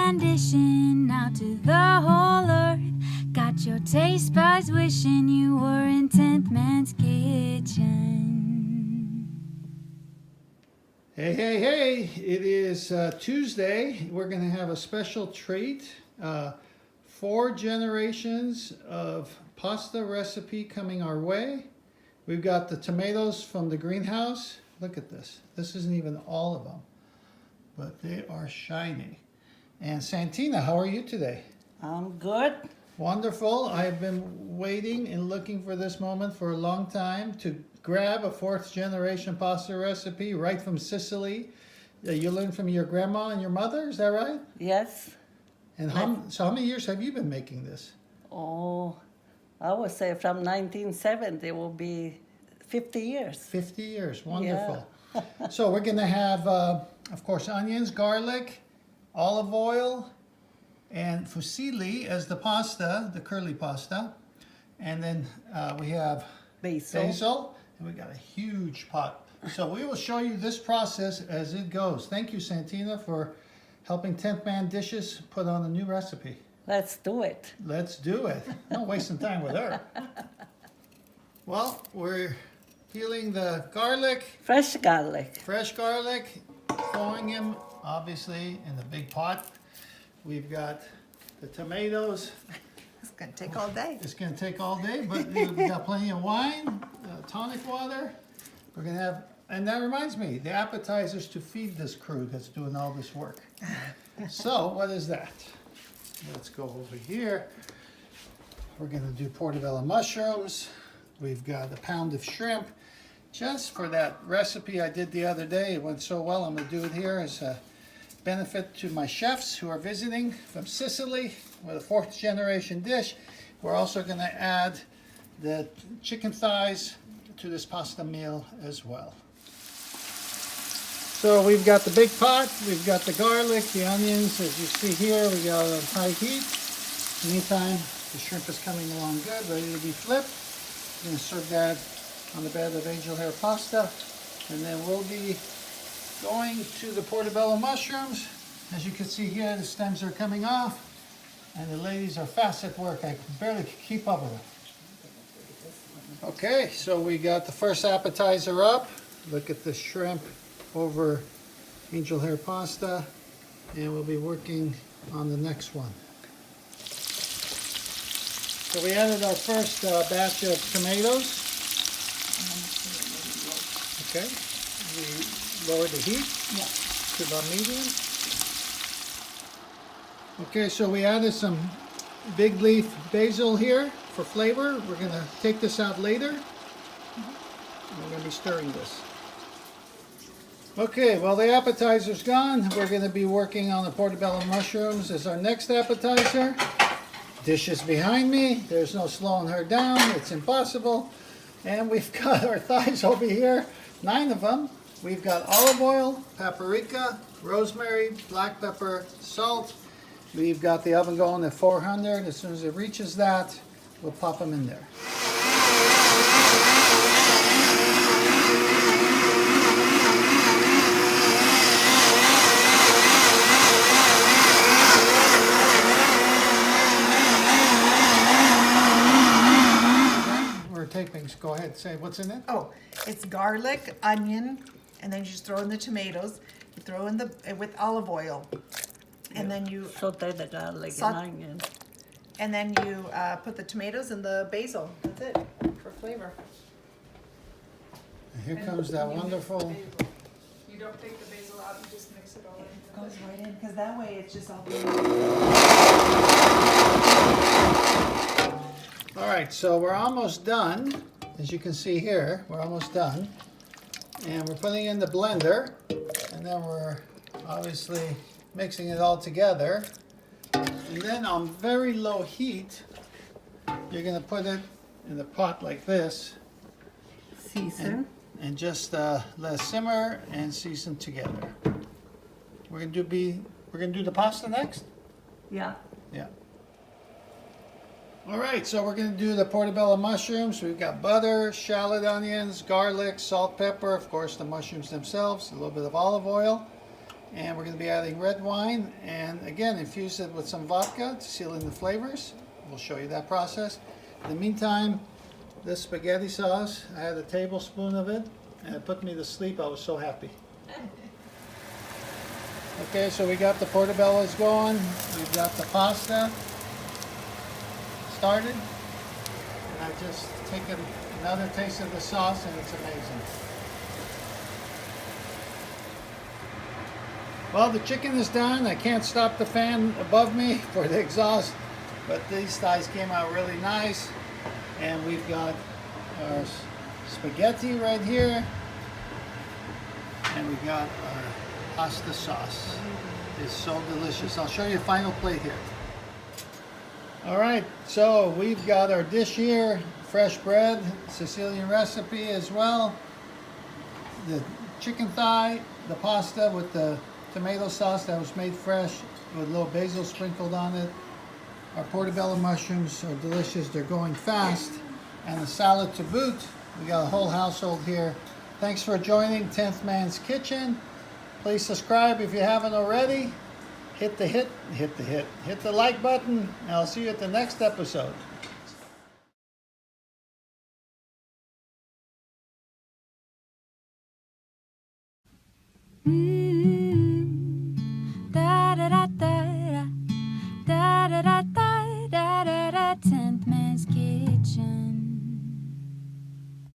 Man dishing out to the whole earth. Got your taste buds wishing you were in 10th Man's kitchen. Hey, hey, hey, it is Tuesday. We're going to have a special treat. 4 generations of pasta recipe coming our way. We've got the tomatoes from the greenhouse. Look at this. This isn't even all of them, but they are shiny. And Santina, how are you today? I'm good. Wonderful. I've been waiting and looking for this moment for a long time to grab a 4th generation pasta recipe right from Sicily. You learned from your grandma and your mother, is that right? Yes. And how many years have you been making this? Oh, I would say from 1970 it will be 50 years. 50 years. Wonderful. Yeah. So we're going to have, of course, onions, garlic, olive oil, and fusilli as the pasta, the curly pasta. And then we have basil, and we got a huge pot. So we will show you this process as it goes. Thank you, Santina, for helping 10th Man Dishes put on a new recipe. Let's do it. Let's do it. No wasting time with her. Well, we're peeling the garlic. Fresh garlic. Fresh garlic, throwing him obviously in the big pot. We've got the tomatoes. It's going to take all day. It's going to take all day, but we've got plenty of wine, tonic water. We're going to have, and that reminds me, the appetizers to feed this crew that's doing all this work. So, what is that? Let's go over here. We're going to do portobello mushrooms. We've got a pound of shrimp. Just for that recipe I did the other day, it went so well, I'm going to do it here as a benefit to my chefs who are visiting from Sicily with a 4th generation dish. We're also going to add the chicken thighs to this pasta meal as well. So we've got the big pot, we've got the garlic, the onions, as you see here, we got on high heat. Meantime, the shrimp is coming along good, ready to be flipped. We're going to serve that on the bed of angel hair pasta, and then we'll be going to the portobello mushrooms. As you can see here, the stems are coming off, and the ladies are fast at work. I barely keep up with them. Okay, so we got the first appetizer up. Look at the shrimp over angel hair pasta, and we'll be working on the next one. So we added our first batch of tomatoes. Okay, we lowered the heat to about medium. Okay, so we added some big leaf basil here for flavor. We're going to take this out later. We're going to be stirring this. Okay, well the appetizer's gone. We're going to be working on the portobello mushrooms as our next appetizer. Dish is behind me. There's no slowing her down. It's impossible. And we've got our thighs over here, 9 of them. We've got olive oil, paprika, rosemary, black pepper, salt. We've got the oven going at 400. As soon as it reaches that, we'll pop them in there. Tapings. Go ahead, say what's in it. Oh, it's garlic, onion, and then you just throw in the tomatoes. You throw in the with olive oil, and then you saute the garlic and onion. And then you put the tomatoes and the basil. That's it for flavor. And here comes that wonderful. You don't take the basil out, you just mix it all in. It goes right in because that way it's just all. All right, so we're almost done. As you can see here, we're almost done. And we're putting in the blender, and then we're obviously mixing it all together. And then on very low heat, you're going to put it in the pot like this. Season. And just let it simmer and season together. We're going to do the pasta next? Yeah. Yeah. All right, so we're going to do the portobello mushrooms. We've got butter, shallot onions, garlic, salt, pepper, of course the mushrooms themselves, a little bit of olive oil. And we're going to be adding red wine, and again, infuse it with some vodka to seal in the flavors. We'll show you that process. In the meantime, this spaghetti sauce, I had a tablespoon of it, and it put me to sleep. I was so happy. Okay, so we got the portobellos going. We've got the pasta started. And I've just taken another taste of the sauce, and it's amazing. Well, the chicken is done. I can't stop the fan above me for the exhaust, but these thighs came out really nice. And we've got our spaghetti right here, and we've got our pasta sauce. It's so delicious. I'll show you a final plate here. All right, so we've got our dish here, fresh bread, Sicilian recipe as well. The chicken thigh, the pasta with the tomato sauce that was made fresh with a little basil sprinkled on it. Our portobello mushrooms are delicious. They're going fast. And the salad to boot. We got a whole household here. Thanks for joining 10th Man's Kitchen. Please subscribe if you haven't already. Hit the like button, and I'll see you at the next episode. Mm.